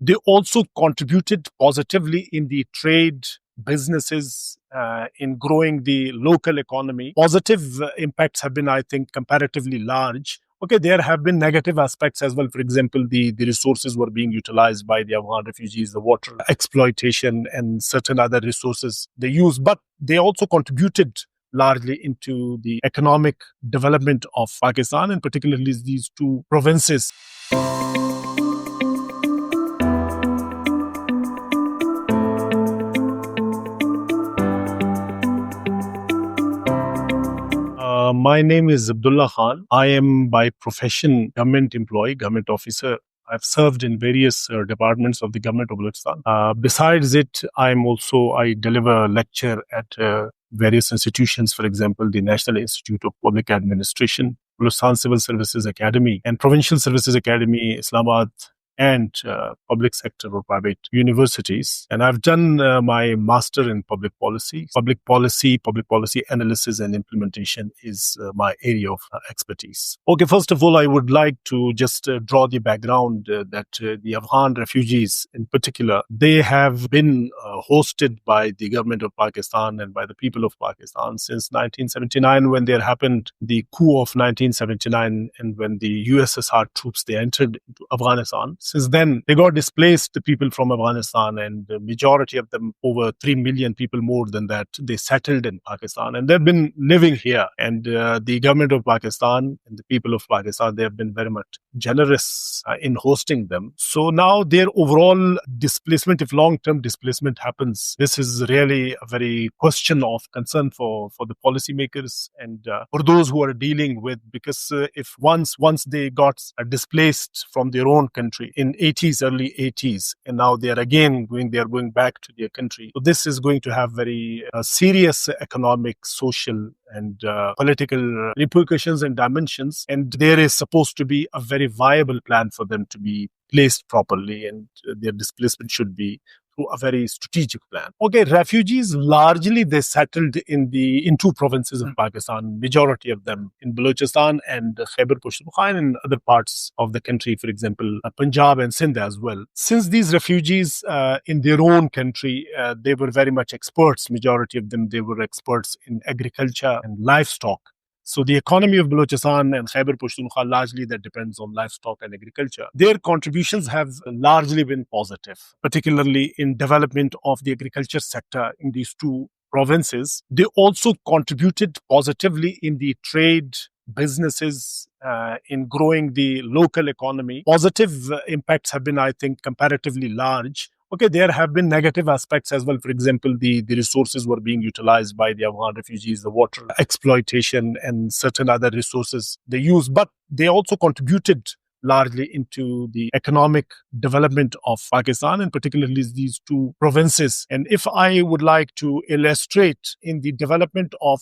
They also contributed positively in the trade, businesses, in growing the local economy. Positive impacts have been, I think, comparatively large. Okay, there have been negative aspects as well. For example, the resources were being utilized by the Afghan refugees, the water exploitation and certain other resources they use, but they also contributed largely into the economic development of Pakistan, and particularly these two provinces. My name is Abdullah Khan. I am by profession government employee, government officer. I've served in various departments of the government of Balochistan. Besides it, I deliver a lecture at various institutions, for example, the National Institute of Public Administration, Balochistan Civil Services Academy, and Provincial Services Academy, Islamabad, and public sector or private universities. And I've done my master in public policy. Public policy analysis and implementation is my area of expertise. Okay, first of all, I would like to just draw the background that the Afghan refugees in particular, they have been hosted by the government of Pakistan and by the people of Pakistan since 1979, when there happened the coup of 1979 and when the USSR troops, they entered into Afghanistan. Since then, they got displaced, the people from Afghanistan, and the majority of them, over 3 million people more than that, they settled in Pakistan and they've been living here. And the government of Pakistan and the people of Pakistan, they have been very much generous in hosting them. So now their overall displacement, if long-term displacement happens, this is really a very question of concern for the policymakers and for those who are dealing with, because if once they got displaced from their own country in early 80s, and now they are going back to their country. So this is going to have very serious economic, social, and political repercussions and dimensions. And there is supposed to be a very viable plan for them to be placed properly, and their displacement should be through a very strategic plan. Okay, refugees largely they settled in two provinces of Pakistan, majority of them in Balochistan and Khyber Pakhtunkhwa, and in other parts of the country, for example, Punjab and Sindh as well. Since these refugees in their own country, they were very much experts, majority of them, they were experts in agriculture and livestock. So the economy of Balochistan and Khyber Pakhtunkhwa largely that depends on livestock and agriculture. Their contributions have largely been positive, particularly in development of the agriculture sector in these two provinces. They also contributed positively in the trade, businesses, in growing the local economy. Positive impacts have been, I think, comparatively large. Okay, there have been negative aspects as well. For example, the resources were being utilized by the Afghan refugees, the water exploitation and certain other resources they use, but they also contributed largely into the economic development of Pakistan, and particularly these two provinces. And if I would like to illustrate in the development of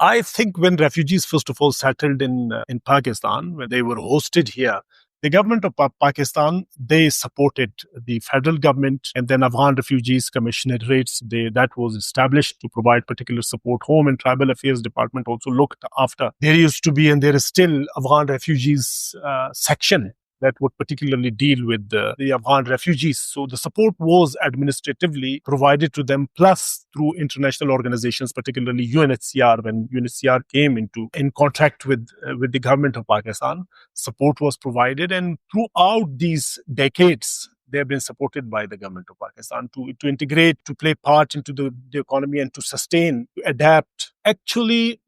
I think when refugees first of all settled in Pakistan, when they were hosted here, the government of Pakistan, they supported the federal government, and then Afghan Refugees Commissionerates, that was established to provide particular support. Home and Tribal Affairs Department also looked after. There used to be, and there is still, Afghan Refugees section that would particularly deal with the Afghan refugees. So the support was administratively provided to them, plus through international organizations, particularly UNHCR. When UNHCR came in contact with the government of Pakistan, support was provided. And throughout these decades, they have been supported by the government of Pakistan to integrate, to play part into the economy and to sustain, to adapt. Actually,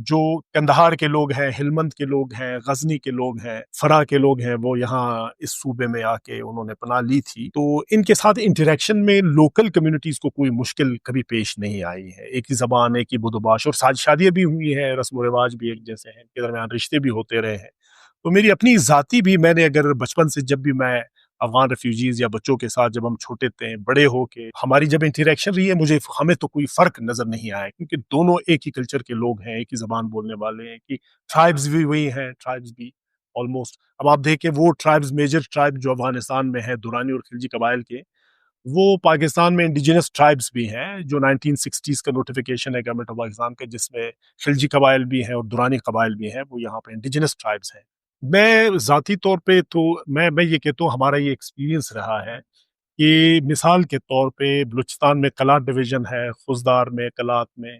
جو کندہار کے لوگ ہیں، ہلمند کے لوگ ہیں، غزنی کے لوگ ہیں، فرا کے لوگ ہیں، وہ یہاں اس صوبے میں آ کے انہوں نے پناہ لی تھی، تو ان کے ساتھ انٹریکشن میں لوکل کمیونٹیز کو کوئی مشکل کبھی پیش نہیں آئی ہے. ایک ہی زبان، ایک ہی بود و باش، اور شادیاں بھی ہوئی ہیں، رسم و رواج بھی ایک جیسے ہیں، ان کے درمیان رشتے بھی ہوتے رہے ہیں. تو میری اپنی ذاتی بھی، میں نے اگر بچپن سے جب بھی میں افغان ریفیوجیز یا بچوں کے ساتھ جب ہم چھوٹے تھے، بڑے ہو کے ہماری جب انٹریکشن رہی ہے، ہمیں تو کوئی فرق نظر نہیں آیا، کیونکہ دونوں ایک ہی کلچر کے لوگ ہیں، ایک ہی زبان بولنے والے ہیں، ایک ہی ٹرائبز بھی وہی ہیں، ٹرائبز بھی آلموسٹ. اب آپ دیکھیں وہ ٹرائبز، میجر ٹرائب جو افغانستان میں ہے، دورانی اور خلجی قبائل کے، وہ پاکستان میں انڈیجنس ٹرائبز بھی ہیں، جو 1960s کا نوٹیفیکیشن ہے گورنمنٹ آف پاکستان کا، جس میں خلجی قبائل بھی ہیں اور دورانی قبائل بھی ہیں، وہ یہاں پہ انڈیجنس ٹرائبز ہیں. میں ذاتی طور پہ تو میں یہ کہتا ہوں، ہمارا یہ ایکسپیرینس رہا ہے کہ مثال کے طور پہ بلوچستان میں کلات ڈویژن ہے، خزدار میں، کلات میں،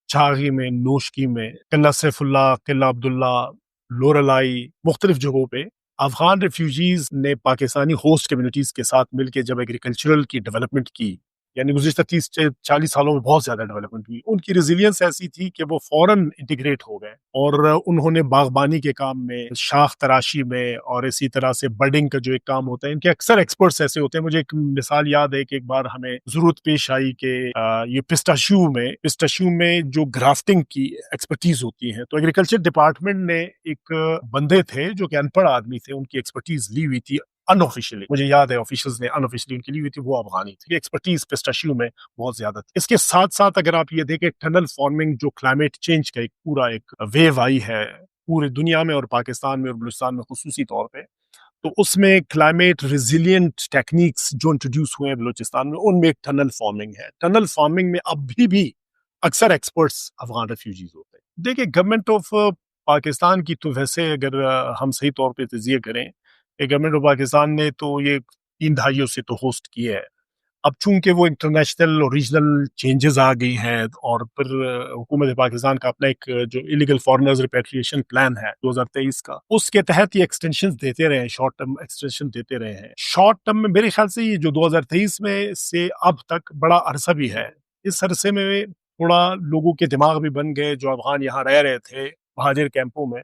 چھاغی میں، نوشکی میں، قلعہ سیف اللہ، قلعہ عبداللہ، لورلائی، مختلف جگہوں پہ افغان ریفیوجیز نے پاکستانی ہوسٹ کمیونٹیز کے ساتھ مل کے جب ایگریکلچرل کی ڈیولپمنٹ کی، یعنی گزشتہ 30-40 سالوں میں بہت زیادہ ڈیولپمنٹ ہوئی، ان کی ریزیلینس ایسی تھی کہ وہ فوراً انٹیگریٹ ہو گئے، اور انہوں نے باغبانی کے کام میں، شاخ تراشی میں، اور اسی طرح سے برڈنگ کا جو ایک کام ہوتا ہے، ان کے اکثر ایکسپرٹس ایسے ہوتے ہیں. مجھے ایک مثال یاد ہے کہ ایک بار ہمیں ضرورت پیش آئی کہ یہ پسٹاشیو میں جو گرافٹنگ کی ایکسپرٹیز ہوتی ہے، تو ایگریکلچر ڈپارٹمنٹ نے ایک بندے تھے جو کہ ان پڑھ آدمی تھے، ان کی ایکسپرٹیز لی ہوئی تھی ان آفیشلی، مجھے یاد ہے آفیشلز نے ان آفیشلی ان کی لی ہوئی تھی، وہ افغانی تھی. ایکسپرٹیز پسٹاشیو میں بہت زیادہ تھی. اس کے ساتھ ساتھ اگر آپ یہ دیکھیں، ٹنل فارمنگ جو کلائمیٹ چینج کا ایک پورا ایک ویو آئی ہے پوری دنیا میں، اور پاکستان میں اور بلوچستان میں خصوصی طور پہ، تو اس میں کلائمیٹ ریزیلینٹ ٹیکنیکس جو انٹروڈیوس ہوئے ہیں بلوچستان میں، ان میں ایک ٹنل فارمنگ ہے. ٹنل فارمنگ میں اب بھی اکثر ایکسپرٹس افغان ریفیوجیز ہوتے ہیں. دیکھیں، گورنمنٹ آف پاکستان کی تو ویسے اگر ہم صحیح طور پہ تجزیہ کریں کہ گورنمنٹ آف پاکستان نے تو یہ 3 دہائیوں سے تو ہوسٹ کیا ہے. اب چونکہ وہ انٹرنیشنل اور ریجنل چینجز آ گئی ہیں، اور پھر حکومت پاکستان کا اپنا ایک جو ایلیگل فارنرز ریپیٹریشن پلان ہے 2023 کا، اس کے تحت یہ ایکسٹینشن دیتے رہے ہیں، شارٹ ٹرم ایکسٹینشن دیتے رہے ہیں. شارٹ ٹرم میں میرے خیال سے یہ جو 2023 میں سے اب تک بڑا عرصہ بھی ہے، اس عرصے میں تھوڑا لوگوں کے دماغ بھی بن گئے، جو افغان یہاں رہ رہے تھے مہاجر کیمپوں میں،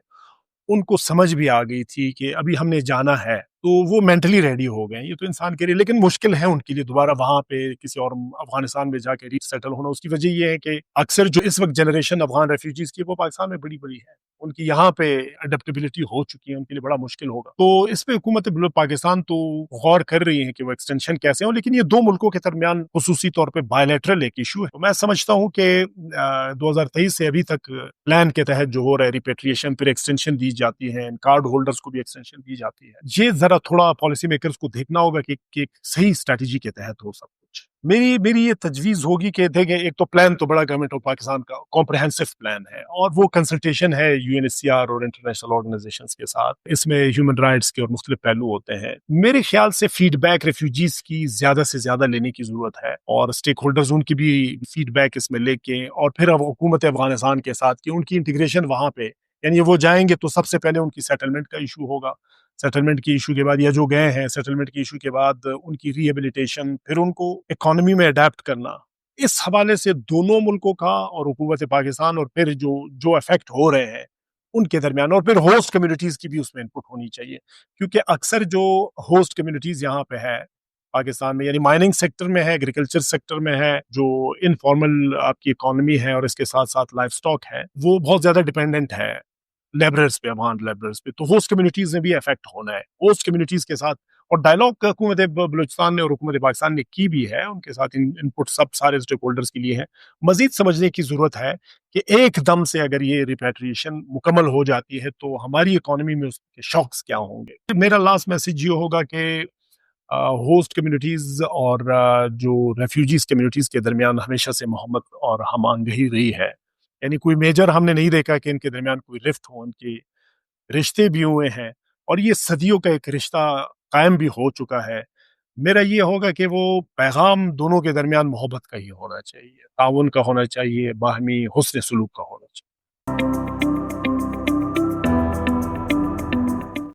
ان کو سمجھ بھی آ گئی تھی کہ ابھی ہم نے جانا ہے، تو وہ مینٹلی ریڈی ہو گئے. یہ تو انسان کے لیے لیکن مشکل ہے ان کے لیے دوبارہ وہاں پہ کسی اور افغانستان میں جا کے ری سیٹل ہونا. اس کی وجہ یہ ہے کہ اکثر جو اس وقت جنریشن افغان ریفیوجیز کی، وہ پاکستان میں بڑی ہے، ان کی یہاں پہ اڈیپٹیبلٹی ہو چکی ہے، ان کے لیے بڑا مشکل ہوگا. تو اس پہ حکومت پاکستان تو غور کر رہی ہے کہ وہ ایکسٹینشن کیسے ہو، لیکن یہ دو ملکوں کے درمیان خصوصی طور پہ بائیلیٹرل ایک ایشو ہے. تو میں سمجھتا ہوں کہ 2023 سے ابھی تک پلان کے تحت جو ہو رہا ہے ریپیٹریشن، پھر ایکسٹینشن دی جاتی ہے، کارڈ ہولڈرز کو بھی ایکسٹینشن دی جاتی ہے. یہ ذرا تھوڑا پالیسی میکرز کو دیکھنا ہوگا کہ صحیح اسٹریٹجی کے تحت ہو سب کچھ. میری یہ تجویز ہوگی کہ دیکھیں، ایک تو پلان تو بڑا گورنمنٹ آف پاکستان کا کمپریہنسو پلان ہے، اور وہ کنسلٹیشن ہے UNHCR اور انٹرنیشنل آرگنائزیشنز کے ساتھ. اس میں ہیومن رائٹس کے اور مختلف پہلو ہوتے ہیں. میرے خیال سے فیڈ بیک ریفیوجیز کی زیادہ سے زیادہ لینے کی ضرورت ہے، اور اسٹیک ہولڈرز ان کی بھی فیڈ بیک اس میں لے کے، اور پھر اب حکومت افغانستان کے ساتھ کہ ان کی انٹیگریشن وہاں پہ، یعنی وہ جائیں گے تو سب سے پہلے ان کی سیٹلمنٹ کا ایشو ہوگا. سیٹلمنٹ کی ایشو کے بعد، یا جو گئے ہیں سیٹلمنٹ کی ایشو کے بعد ان کی ری ایبلیٹیشن، پھر ان کو اکانومی میں اڈیپٹ کرنا. اس حوالے سے دونوں ملکوں کا اور حکومت پاکستان، اور پھر جو افیکٹ ہو رہے ہیں ان کے درمیان، اور پھر ہوسٹ کمیونٹیز کی بھی اس میں انپٹ ہونی چاہیے. کیونکہ اکثر جو ہوسٹ کمیونٹیز یہاں پہ ہے پاکستان میں، یعنی مائننگ سیکٹر میں ہے، ایگریکلچر سیکٹر میں ہے، جو انفارمل آپ کی اکانومی ہے، اور اس کے ساتھ ساتھ لائف سٹاک ہے، وہ بہت زیادہ ڈیپینڈنٹ ہے لیبررز پہ، افغان لیبررز پہ. تو ہوسٹ کمیونٹیز نے بھی افیکٹ ہونا ہے. ہوسٹ کمیونٹیز کے ساتھ اور ڈائلاگ حکومت بلوچستان نے اور حکومت پاکستان نے کی بھی ہے، ان کے ساتھ ان پٹ سب سارے اسٹیک ہولڈرز کے لیے ہے. مزید سمجھنے کی ضرورت ہے کہ ایک دم سے اگر یہ ریپیٹریشن مکمل ہو جاتی ہے تو ہماری اکانومی میں اس کے شاکس کیا ہوں گے. میرا لاسٹ میسج یہ ہوگا کہ ہوسٹ کمیونٹیز اور جو ریفیوجیز کمیونٹیز کے درمیان ہمیشہ سے محبت اور ہم آہنگی رہی ہے. یعنی کوئی میجر ہم نے نہیں دیکھا کہ ان کے درمیان کوئی رفت ہو. ان کے رشتے بھی ہوئے ہیں، اور یہ صدیوں کا ایک رشتہ قائم بھی ہو چکا ہے. میرا یہ ہوگا کہ وہ پیغام دونوں کے درمیان محبت کا ہی ہونا چاہیے، تعاون کا ہونا چاہیے، باہمی حسن سلوک کا ہونا چاہیے.